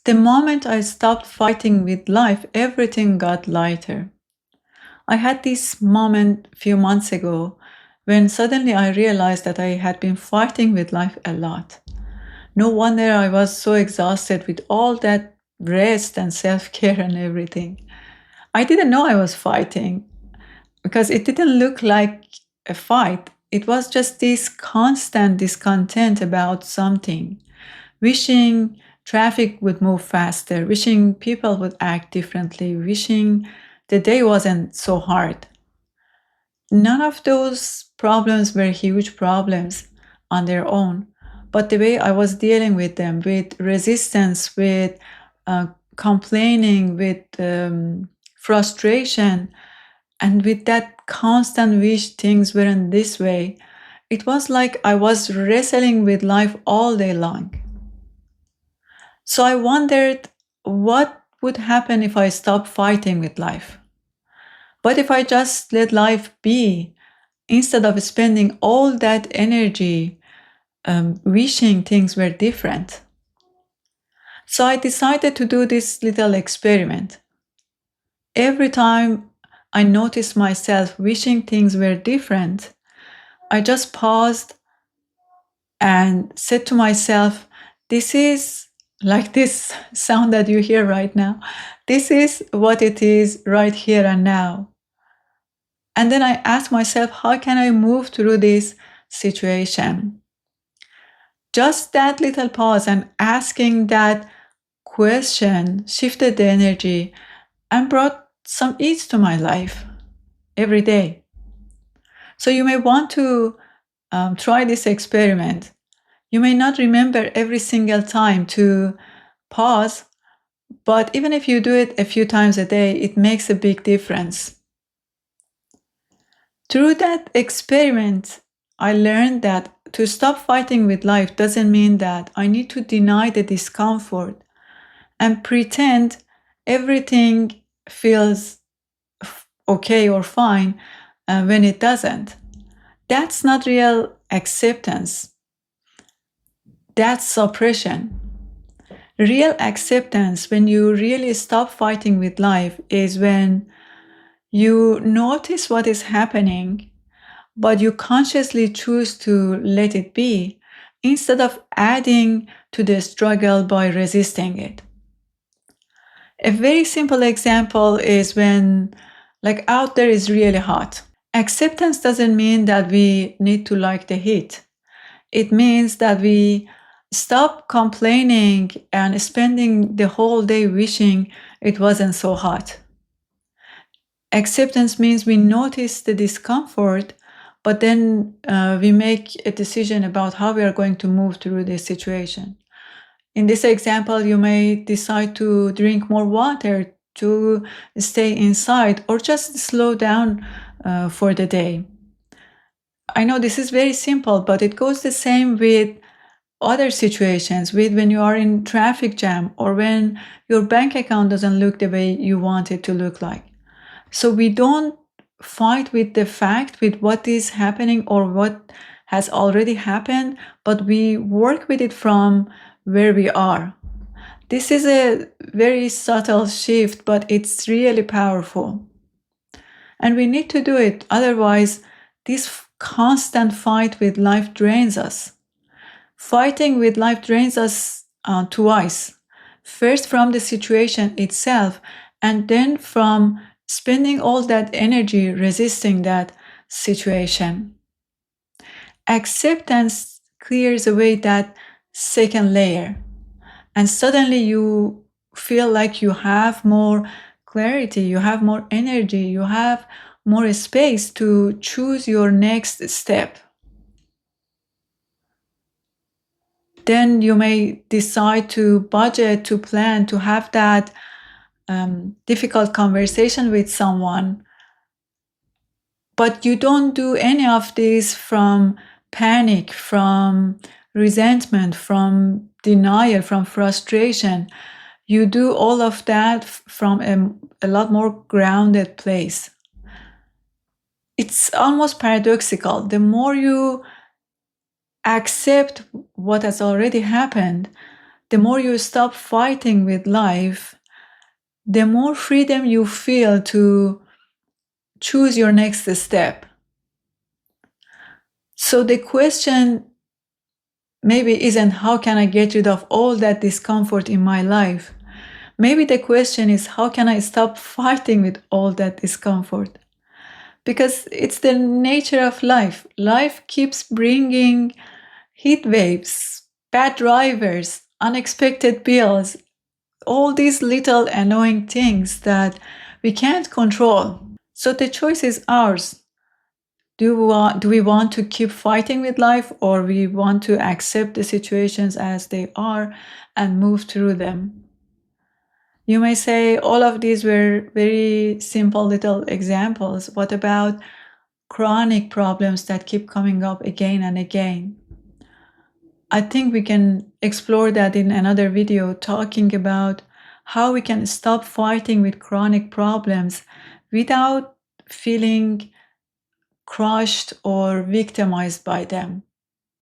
The moment I stopped fighting with life, everything got lighter. I had this moment a few months ago when suddenly I realized that I had been fighting with life a lot. No wonder I was so exhausted with all that rest and self care and everything. I didn't know I was fighting because it didn't look like a fight. It was just this constant discontent about something, wishing traffic would move faster, wishing people would act differently, wishing the day wasn't so hard. None of those problems were huge problems on their own, but the way I was dealing with them, with resistance, with uh, complaining, with frustration, and with that constant wish things weren't this way, it was like I was wrestling with life all day long. So I wondered what would happen if I stopped fighting with life. What if I just let life be instead of spending all that energy wishing things were different? So I decided to do this little experiment. Every time I noticed myself wishing things were different, I just paused and said to myself, this is like this sound that you hear right now. This is what it is right here and now. And then I asked myself, how can I move through this situation? Just that little pause and asking that question shifted the energy and brought some ease to my life every day. So you may want to try this experiment. You may not remember every single time to pause, but even if you do it a few times a day, it makes a big difference. Through that experiment, I learned that to stop fighting with life doesn't mean that I need to deny the discomfort and pretend everything feels okay or fine when it doesn't. That's not real acceptance. That's suppression. Real acceptance, when you really stop fighting with life, is when you notice what is happening, but you consciously choose to let it be instead of adding to the struggle by resisting it. A very simple example is when, like, out there is really hot. Acceptance doesn't mean that we need to like the heat. It means that we stop complaining and spending the whole day wishing it wasn't so hot. Acceptance means we notice the discomfort, but then we make a decision about how we are going to move through this situation. In this example, you may decide to drink more water, to stay inside, or just slow down for the day. I know this is very simple, but it goes the same with other situations, with when you are in traffic jam or when your bank account doesn't look the way you want it to look like. So we don't fight with the fact, with what is happening or what has already happened, but we work with it from where we are. This is a very subtle shift, but it's really powerful. And we need to do it. Otherwise, this constant fight with life drains us. Fighting with life drains us twice. First, from the situation itself, and then from spending all that energy resisting that situation. Acceptance clears away that second layer, and suddenly you feel like you have more clarity, you have more energy, you have more space to choose your next step. Then you may decide to budget, to plan, to have that difficult conversation with someone. But you don't do any of this from panic, from resentment, from denial, from frustration. You do all of that from a lot more grounded place. It's almost paradoxical. The more you accept what has already happened, the more you stop fighting with life, the more freedom you feel to choose your next step. So the question maybe isn't how can I get rid of all that discomfort in my life? Maybe the question is how can I stop fighting with all that discomfort? Because it's the nature of life. Life keeps bringing heat waves, bad drivers, unexpected bills, all these little annoying things that we can't control. So the choice is ours. Do we want to keep fighting with life, or we want to accept the situations as they are and move through them? You may say all of these were very simple little examples. What about chronic problems that keep coming up again and again? I think we can explore that in another video, talking about how we can stop fighting with chronic problems without feeling crushed or victimized by them.